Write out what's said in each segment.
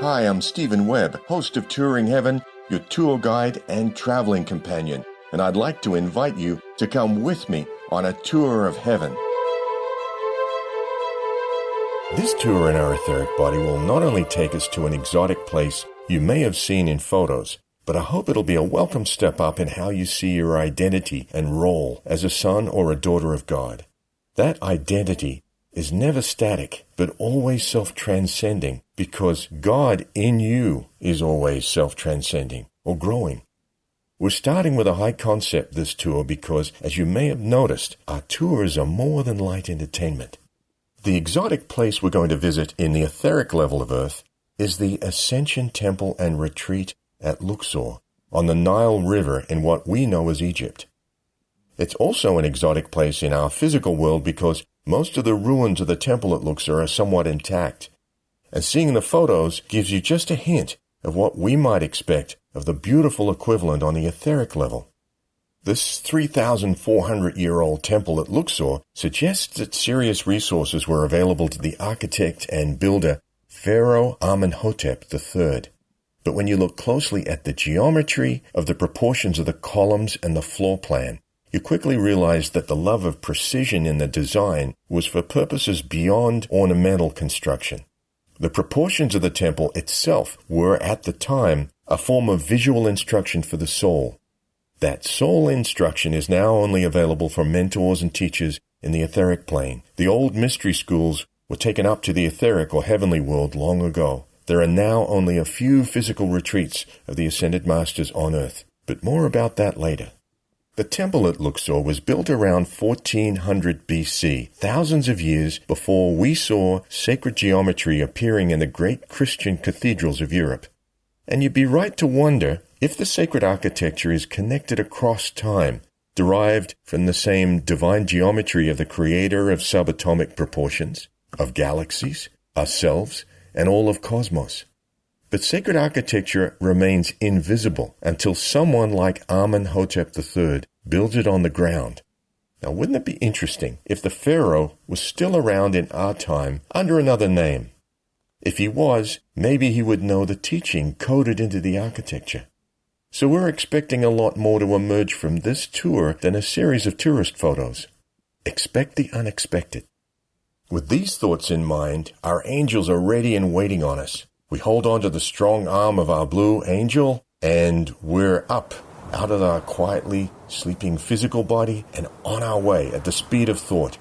Hi, I'm Stephen Webb, host of Touring Heaven, your tour guide and traveling companion, and I'd like to invite you to come with me on a tour of heaven. This tour in our etheric body will not only take us to an exotic place you may have seen in photos, but I hope it'll be a welcome step up in how you see your identity and role as a son or a daughter of God. That identity is never static, but always self-transcending, because God in you is always self-transcending or growing. We're starting with a high concept this tour because, as you may have noticed, our tours are more than light entertainment. The exotic place we're going to visit in the etheric level of Earth is the Ascension Temple and Retreat at Luxor on the Nile River in what we know as Egypt. It's also an exotic place in our physical world because most of the ruins of the temple at Luxor are somewhat intact, and seeing the photos gives you just a hint of what we might expect of the beautiful equivalent on the etheric level. This 3,400-year-old temple at Luxor suggests that serious resources were available to the architect and builder Pharaoh Amenhotep III. But when you look closely at the geometry of the proportions of the columns and the floor plan, you quickly realize that the love of precision in the design was for purposes beyond ornamental construction. The proportions of the temple itself were, at the time, a form of visual instruction for the soul. That soul instruction is now only available for mentors and teachers in the etheric plane. The old mystery schools were taken up to the etheric or heavenly world long ago. There are now only a few physical retreats of the ascended masters on Earth, but more about that later. The temple at Luxor was built around 1400 BC, thousands of years before we saw sacred geometry appearing in the great Christian cathedrals of Europe. And you'd be right to wonder if the sacred architecture is connected across time, derived from the same divine geometry of the creator of subatomic proportions, of galaxies, ourselves, and all of cosmos. But sacred architecture remains invisible until someone like Amenhotep III builds it on the ground. Now, wouldn't it be interesting if the pharaoh was still around in our time under another name? If he was, maybe he would know the teaching coded into the architecture. So we're expecting a lot more to emerge from this tour than a series of tourist photos. Expect the unexpected. With these thoughts in mind, our angels are ready and waiting on us. We hold on to the strong arm of our blue angel, and we're up out of our quietly sleeping physical body and on our way at the speed of thought,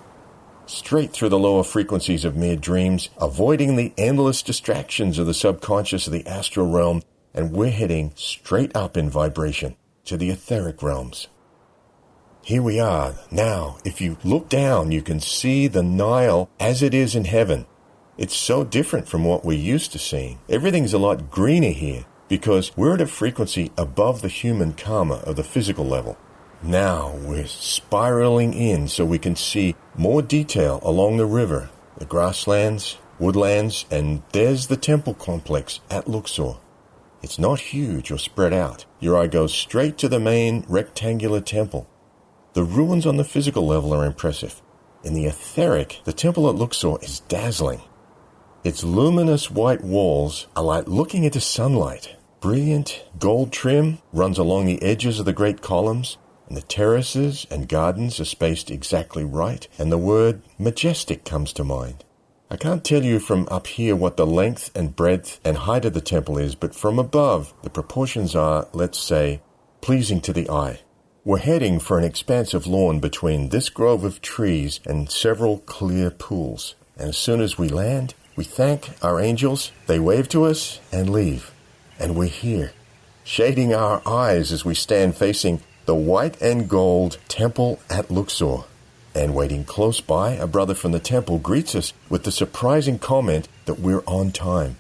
straight through the lower frequencies of mere dreams, avoiding the endless distractions of the subconscious of the astral realm, and we're heading straight up in vibration to the etheric realms. Here we are. Now, if you look down, you can see the Nile as it is in heaven. It's so different from what we're used to seeing. Everything's a lot greener here because we're at a frequency above the human karma of the physical level. Now we're spiraling in so we can see more detail along the river, the grasslands, woodlands, and there's the temple complex at Luxor. It's not huge or spread out. Your eye goes straight to the main rectangular temple. The ruins on the physical level are impressive. In the etheric, the temple at Luxor is dazzling. Its luminous white walls are like looking into sunlight. Brilliant gold trim runs along the edges of the great columns, and the terraces and gardens are spaced exactly right, and the word majestic comes to mind. I can't tell you from up here what the length and breadth and height of the temple is, but from above, the proportions are, let's say, pleasing to the eye. We're heading for an expansive lawn between this grove of trees and several clear pools, and as soon as we land, we thank our angels, they wave to us, and leave. And we're here, shading our eyes as we stand facing the white and gold temple at Luxor. And waiting close by, a brother from the temple greets us with the surprising comment that we're on time.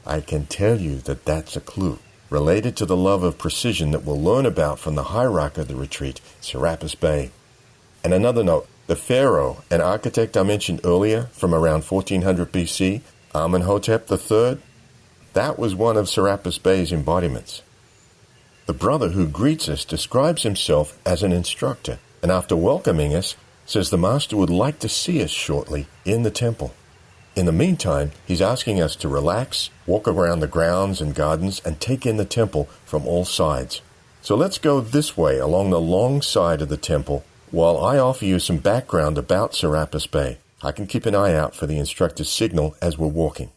I can tell you that that's a clue, related to the love of precision that we'll learn about from the hierarch of the retreat, Serapis Bey. And another note, the pharaoh, an architect I mentioned earlier from around 1400 BC, Amenhotep III, that was one of Serapis Bey's embodiments. The brother who greets us describes himself as an instructor, and after welcoming us, says the master would like to see us shortly in the temple. In the meantime, he's asking us to relax, walk around the grounds and gardens, and take in the temple from all sides. So let's go this way along the long side of the temple while I offer you some background about Serapis Bey. I can keep an eye out for the instructor's signal as we're walking.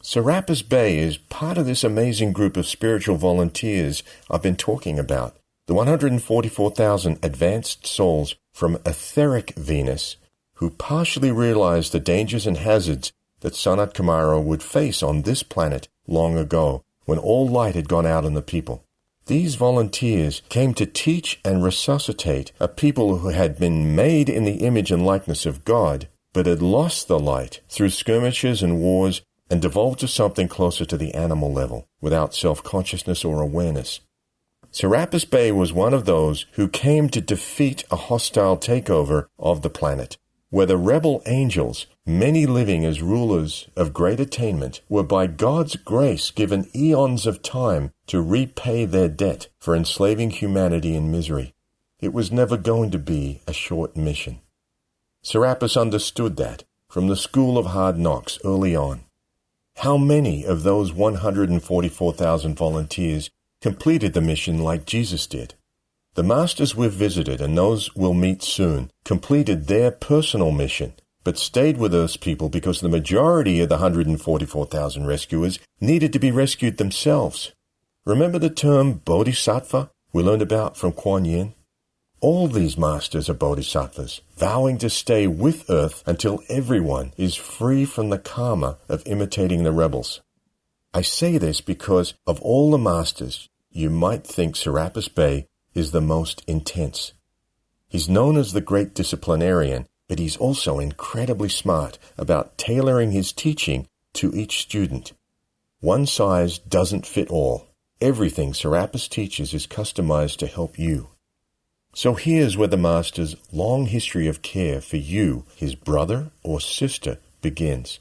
Serapis Bey is part of this amazing group of spiritual volunteers I've been talking about. The 144,000 advanced souls from etheric Venus who partially realized the dangers and hazards that Sanat Kumara would face on this planet long ago when all light had gone out in the people. These volunteers came to teach and resuscitate a people who had been made in the image and likeness of God, but had lost the light through skirmishes and wars and devolved to something closer to the animal level, without self-consciousness or awareness. Serapis Bey was one of those who came to defeat a hostile takeover of the planet, where the rebel angels, many living as rulers of great attainment, were by God's grace given eons of time to repay their debt for enslaving humanity in misery. It was never going to be a short mission. Serapis understood that from the school of hard knocks early on. How many of those 144,000 volunteers completed the mission like Jesus did? The masters we've visited and those we'll meet soon completed their personal mission, but stayed with Earth's people because the majority of the 144,000 rescuers needed to be rescued themselves. Remember the term bodhisattva we learned about from Kuan Yin? All these masters are bodhisattvas, vowing to stay with Earth until everyone is free from the karma of imitating the rebels. I say this because of all the masters, you might think Serapis Bey is the most intense. He's known as the Great Disciplinarian, but he's also incredibly smart about tailoring his teaching to each student. One size doesn't fit all. Everything Serapis teaches is customized to help you. So here's where the Master's long history of care for you, his brother or sister, begins.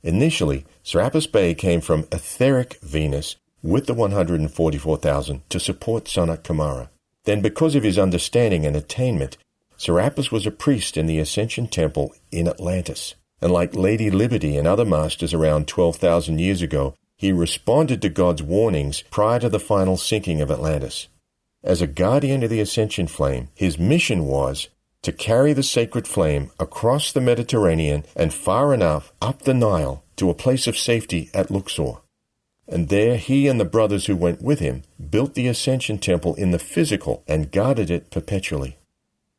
Initially, Serapis Bey came from etheric Venus with the 144,000 to support Sanat Kumara. Then, because of his understanding and attainment, Serapis was a priest in the Ascension temple in Atlantis. And like Lady Liberty and other masters around 12,000 years ago, he responded to God's warnings prior to the final sinking of Atlantis. As a guardian of the Ascension flame, his mission was to carry the sacred flame across the Mediterranean and far enough up the Nile to a place of safety at Luxor. And there he and the brothers who went with him built the Ascension temple in the physical and guarded it perpetually.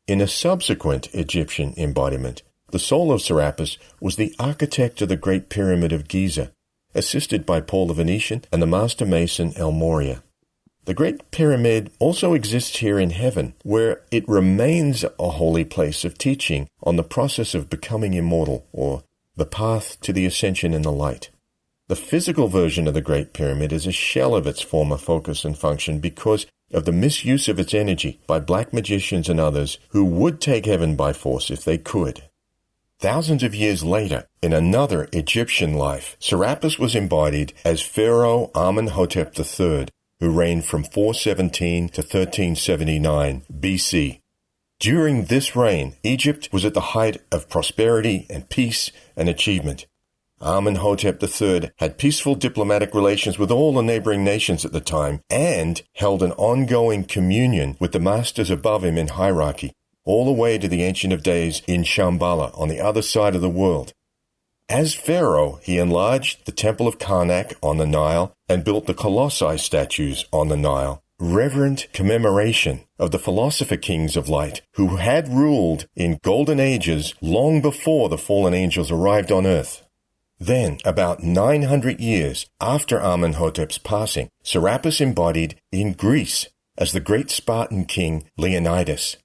In a subsequent Egyptian embodiment, the soul of Serapis was the architect of the Great Pyramid of Giza, assisted by Paul the Venetian and the master mason El Moria. The Great Pyramid also exists here in heaven, where it remains a holy place of teaching on the process of becoming immortal, or the path to the ascension in the light. The physical version of the Great Pyramid is a shell of its former focus and function because of the misuse of its energy by black magicians and others who would take heaven by force if they could. Thousands of years later, in another Egyptian life, Serapis was embodied as Pharaoh Amenhotep III, who reigned from 417 to 1379 BC. During this reign, Egypt was at the height of prosperity and peace and achievement. Amenhotep III had peaceful diplomatic relations with all the neighboring nations at the time and held an ongoing communion with the masters above him in hierarchy, all the way to the Ancient of Days in Shambhala on the other side of the world. As Pharaoh, he enlarged the Temple of Karnak on the Nile and built the Colossi statues on the Nile, reverent commemoration of the philosopher kings of light who had ruled in golden ages long before the fallen angels arrived on earth. Then, about 900 years after Amenhotep's passing, Serapis embodied in Greece as the great Spartan king Leonidas.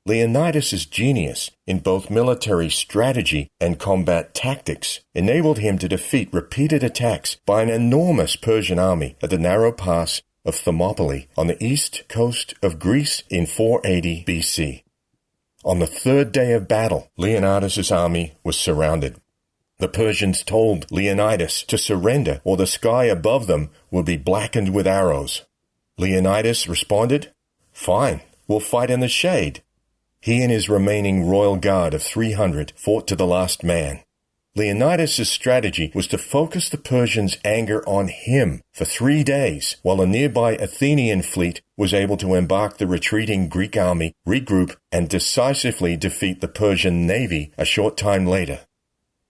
Leonidas' genius in both military strategy and combat tactics enabled him to defeat repeated attacks by an enormous Persian army at the narrow pass of Thermopylae on the east coast of Greece in 480 BC. On the third day of battle, Leonidas' army was surrounded. The Persians told Leonidas to surrender or the sky above them would be blackened with arrows. Leonidas responded, "Fine, we'll fight in the shade." He and his remaining royal guard of 300 fought to the last man. Leonidas' strategy was to focus the Persians' anger on him for 3 days, while a nearby Athenian fleet was able to embark the retreating Greek army, regroup, and decisively defeat the Persian navy a short time later.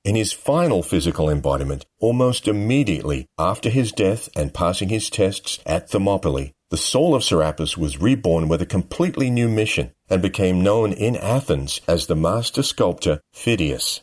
In his final physical embodiment, almost immediately after his death and passing his tests at Thermopylae, the soul of Serapis was reborn with a completely new mission and became known in Athens as the master sculptor Phidias.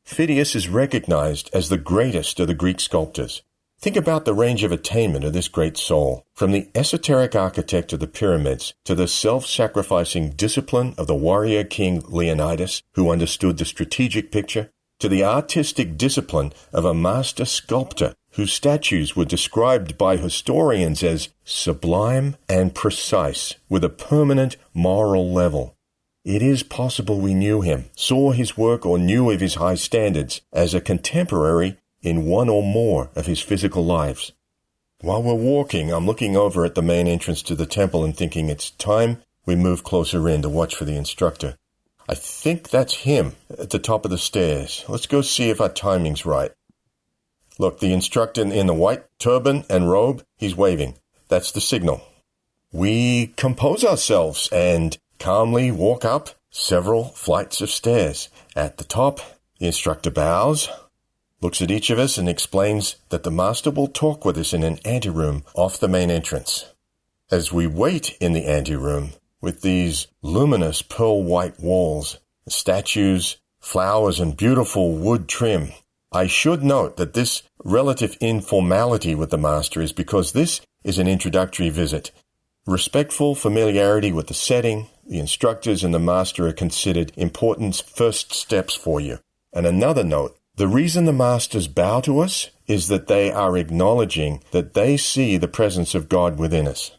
Phidias is recognized as the greatest of the Greek sculptors. Think about the range of attainment of this great soul, from the esoteric architect of the pyramids to the self-sacrificing discipline of the warrior king Leonidas, who understood the strategic picture, to the artistic discipline of a master sculptor whose statues were described by historians as sublime and precise, with a permanent moral level. It is possible we knew him, saw his work, or knew of his high standards as a contemporary in one or more of his physical lives. While we're walking, I'm looking over at the main entrance to the temple and thinking it's time we move closer in to watch for the instructor. I think that's him at the top of the stairs. Let's go see if our timing's right. Look, the instructor in the white turban and robe, he's waving. That's the signal. We compose ourselves and calmly walk up several flights of stairs. At the top, the instructor bows, looks at each of us, and explains that the master will talk with us in an anteroom off the main entrance. As we wait in the anteroom, with these luminous pearl-white walls, statues, flowers, and beautiful wood trim, I should note that this relative informality with the master is because this is an introductory visit. Respectful familiarity with the setting, the instructors, and the master are considered important first steps for you. And another note, the reason the masters bow to us is that they are acknowledging that they see the presence of God within us.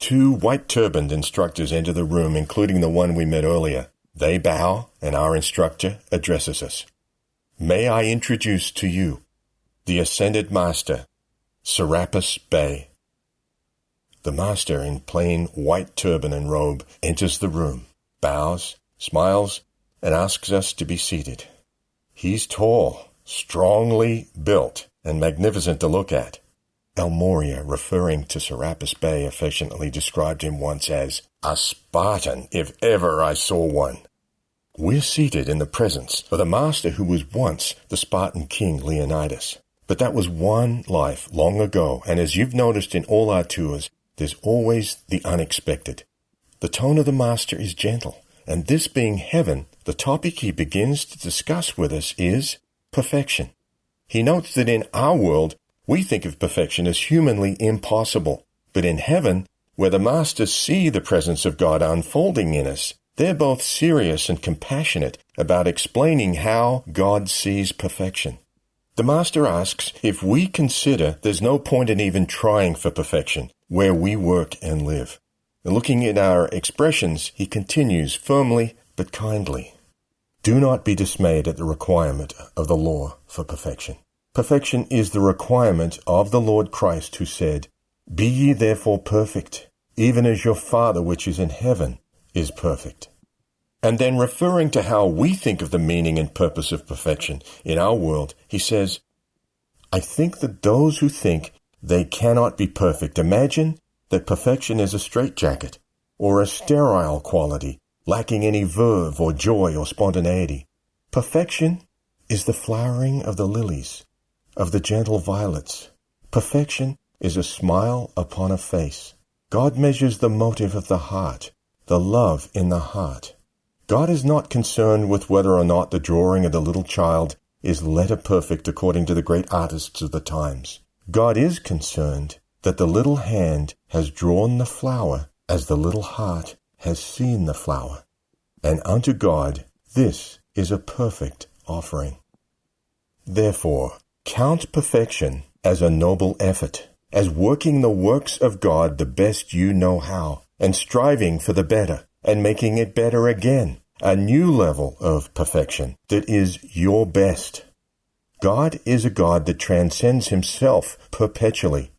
2 white-turbaned instructors enter the room, including the one we met earlier. They bow, and our instructor addresses us. May I introduce to you the Ascended Master, Serapis Bey. The master, in plain white turban and robe, enters the room, bows, smiles, and asks us to be seated. He's tall, strongly built, and magnificent to look at. El Moria, referring to Serapis Bey, affectionately described him once as a Spartan, if ever I saw one. We're seated in the presence of the master who was once the Spartan king Leonidas. But that was one life long ago, and as you've noticed in all our tours, there's always the unexpected. The tone of the master is gentle, and this being heaven, the topic he begins to discuss with us is perfection. He notes that in our world, we think of perfection as humanly impossible, but in heaven, where the masters see the presence of God unfolding in us, they're both serious and compassionate about explaining how God sees perfection. The master asks if we consider there's no point in even trying for perfection where we work and live. And looking at our expressions, he continues firmly but kindly. Do not be dismayed at the requirement of the law for perfection. Perfection is the requirement of the Lord Christ, who said, Be ye therefore perfect, even as your Father which is in heaven is perfect. And then referring to how we think of the meaning and purpose of perfection in our world, he says, I think that those who think they cannot be perfect imagine that perfection is a straitjacket or a sterile quality, lacking any verve or joy or spontaneity. Perfection is the flowering of the lilies, of the gentle violets. Perfection is a smile upon a face. God measures the motive of the heart, the love in the heart. God is not concerned with whether or not the drawing of the little child is letter perfect according to the great artists of the times. God is concerned that the little hand has drawn the flower as the little heart has seen the flower. And unto God this is a perfect offering. Therefore, count perfection as a noble effort, as working the works of God the best you know how, and striving for the better, and making it better again, a new level of perfection that is your best. God is a God that transcends himself perpetually.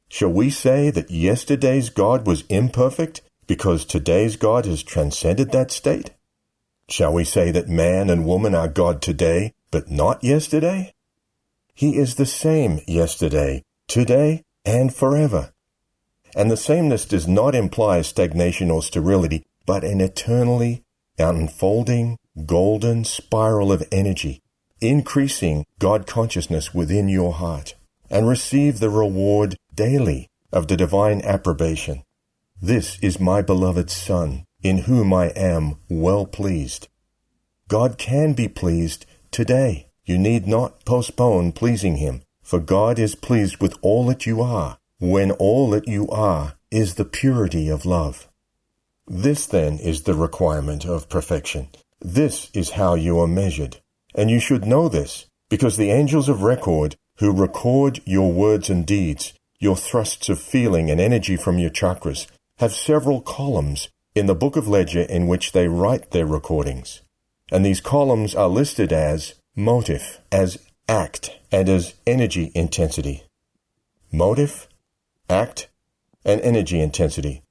Shall we say that yesterday's God was imperfect because today's God has transcended that state? Shall we say that man and woman are God today but not yesterday? He is the same yesterday, today, and forever. And the sameness does not imply stagnation or sterility, but an eternally unfolding golden spiral of energy, increasing God consciousness within your heart, and receive the reward daily of the divine approbation. This is my beloved Son, in whom I am well pleased. God can be pleased today. You need not postpone pleasing him, for God is pleased with all that you are, when all that you are is the purity of love. This, then, is the requirement of perfection. This is how you are measured. And you should know this, because the angels of record, who record your words and deeds, your thrusts of feeling and energy from your chakras, have several columns in the book of ledger in which they write their recordings. And these columns are listed as motive, as act, and as energy intensity. Motive, act, and energy intensity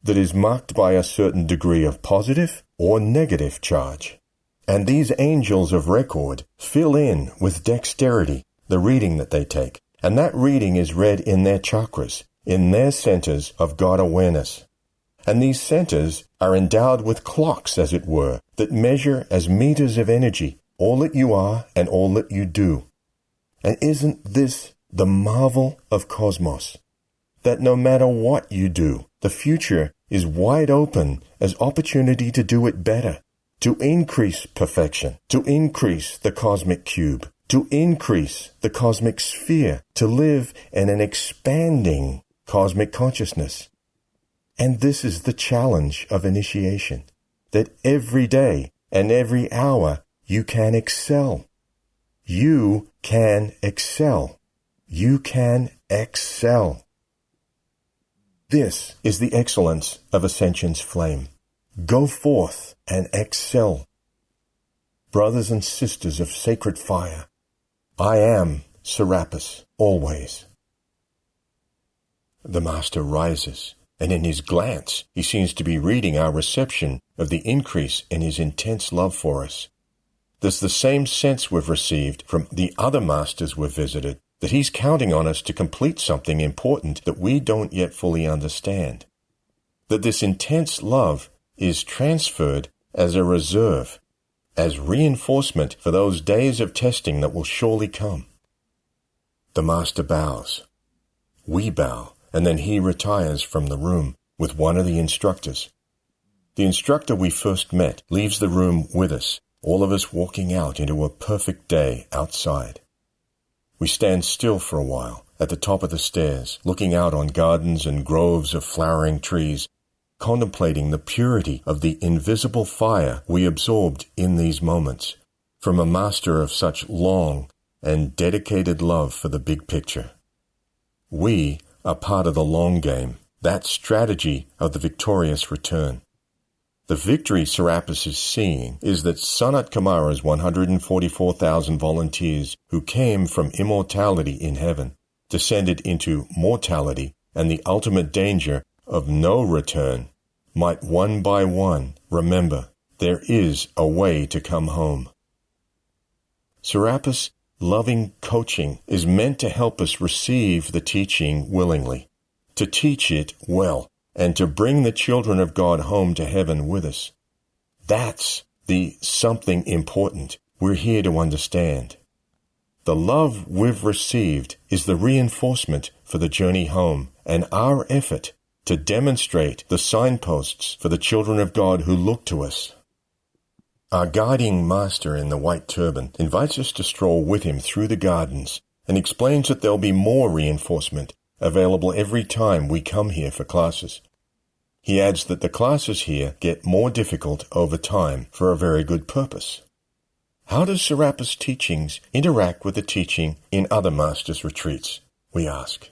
that is marked by a certain degree of positive or negative charge. And these angels of record fill in with dexterity the reading that they take, and that reading is read in their chakras, in their centers of God awareness. And these centers are endowed with clocks, as it were, that measure as meters of energy all that you are and all that you do. And isn't this the marvel of cosmos? That no matter what you do, the future is wide open as opportunity to do it better, to increase perfection, to increase the cosmic cube, to increase the cosmic sphere, to live in an expanding cosmic consciousness. And this is the challenge of initiation, that every day and every hour you can excel. You can excel. You can excel. This is the excellence of Ascension's flame. Go forth and excel. Brothers and sisters of sacred fire, I am Serapis always. The Master rises, and in his glance he seems to be reading our reception of the increase in his intense love for us. There's the same sense we've received from the other masters we've visited, that he's counting on us to complete something important that we don't yet fully understand. That this intense love is transferred as a reserve, as reinforcement for those days of testing that will surely come. The Master bows. We bow, and then he retires from the room with one of the instructors. The instructor we first met leaves the room with us, all of us walking out into a perfect day outside. We stand still for a while at the top of the stairs, looking out on gardens and groves of flowering trees, contemplating the purity of the invisible fire we absorbed in these moments from a master of such long and dedicated love for the big picture. We are part of the long game, that strategy of the victorious return. The victory Serapis is seeing is that Sanat Kumara's 144,000 volunteers who came from immortality in heaven descended into mortality and the ultimate danger of no return might one by one remember there is a way to come home. Serapis' loving coaching is meant to help us receive the teaching willingly, to teach it well, and to bring the children of God home to heaven with us. That's the something important we're here to understand. The love we've received is the reinforcement for the journey home, and our effort to demonstrate the signposts for the children of God who look to us. Our guiding master in the white turban invites us to stroll with him through the gardens and explains that there'll be more reinforcement available every time we come here for classes. He adds that the classes here get more difficult over time for a very good purpose. How does Serapis' teachings interact with the teaching in other masters' retreats? We ask.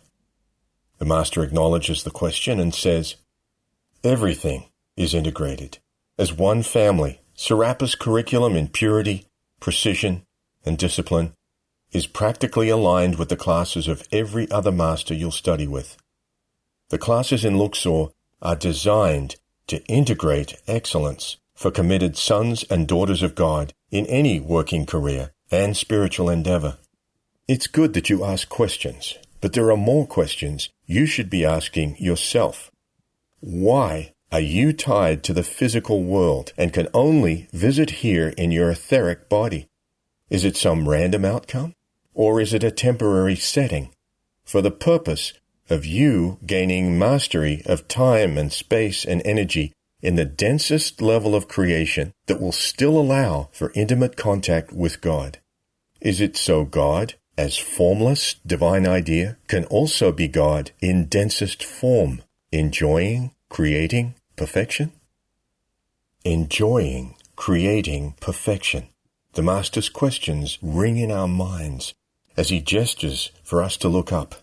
The master acknowledges the question and says, everything is integrated. As one family, Serapis' curriculum in purity, precision, and discipline is practically aligned with the classes of every other master you'll study with. The classes in Luxor are designed to integrate excellence for committed sons and daughters of God in any working career and spiritual endeavor. It's good that you ask questions, but there are more questions you should be asking yourself. Why are you tied to the physical world and can only visit here in your etheric body? Is it some random outcome? Or is it a temporary setting for the purpose of you gaining mastery of time and space and energy in the densest level of creation that will still allow for intimate contact with God? Is it so God, as formless divine idea, can also be God in densest form, enjoying, creating perfection? Enjoying, creating perfection. The Master's questions ring in our minds as he gestures for us to look up.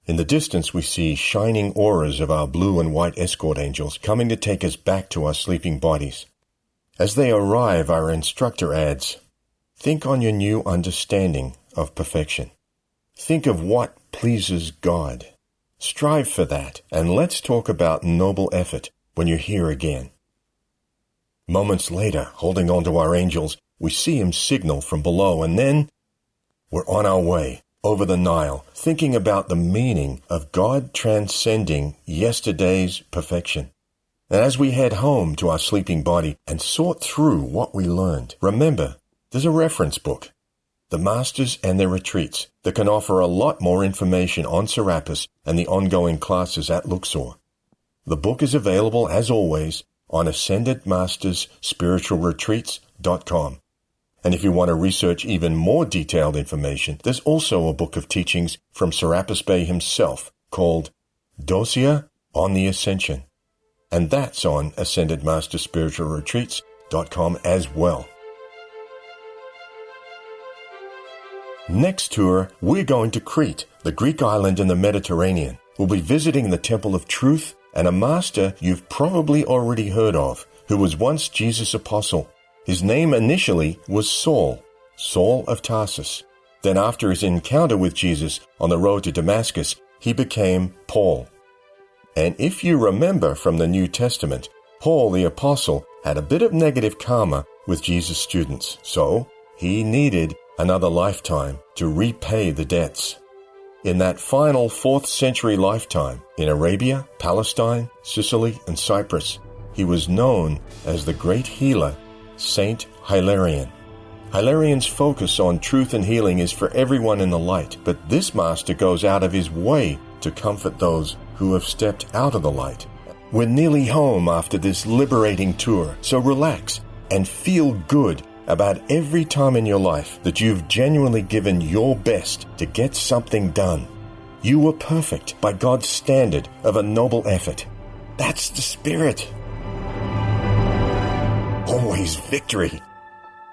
In the distance we see shining auras of our blue and white escort angels coming to take us back to our sleeping bodies. As they arrive, our instructor adds, think on your new understanding of perfection. Think of what pleases God. Strive for that, and let's talk about noble effort when you're here again. Moments later, holding on to our angels, we see him signal from below, and then we're on our way over the Nile, thinking about the meaning of God transcending yesterday's perfection. And as we head home to our sleeping body and sort through what we learned, remember, there's a reference book, The Masters and Their Retreats, that can offer a lot more information on Serapis and the ongoing classes at Luxor. The book is available, as always, on AscendedMastersSpiritualRetreats.com. And if you want to research even more detailed information, there's also a book of teachings from Serapis Bey himself called Dossier on the Ascension. And that's on AscendedMastersSpiritualRetreats.com as well. Next tour, we're going to Crete, the Greek island in the Mediterranean. We'll be visiting the Temple of Truth and a master you've probably already heard of, who was once Jesus' apostle. His name initially was Saul, Saul of Tarsus. Then after his encounter with Jesus on the road to Damascus, he became Paul. And if you remember from the New Testament, Paul the apostle had a bit of negative karma with Jesus' students, so he needed another lifetime to repay the debts. In that final 4th century lifetime, in Arabia, Palestine, Sicily, and Cyprus, he was known as the great healer, Saint Hilarion. Hilarion focus on truth and healing is for everyone in the light, but this master goes out of his way to comfort those who have stepped out of the light. We're nearly home after this liberating tour, so relax and feel good about every time in your life that you've genuinely given your best to get something done. You were perfect by God's standard of a noble effort. That's the spirit. Always victory.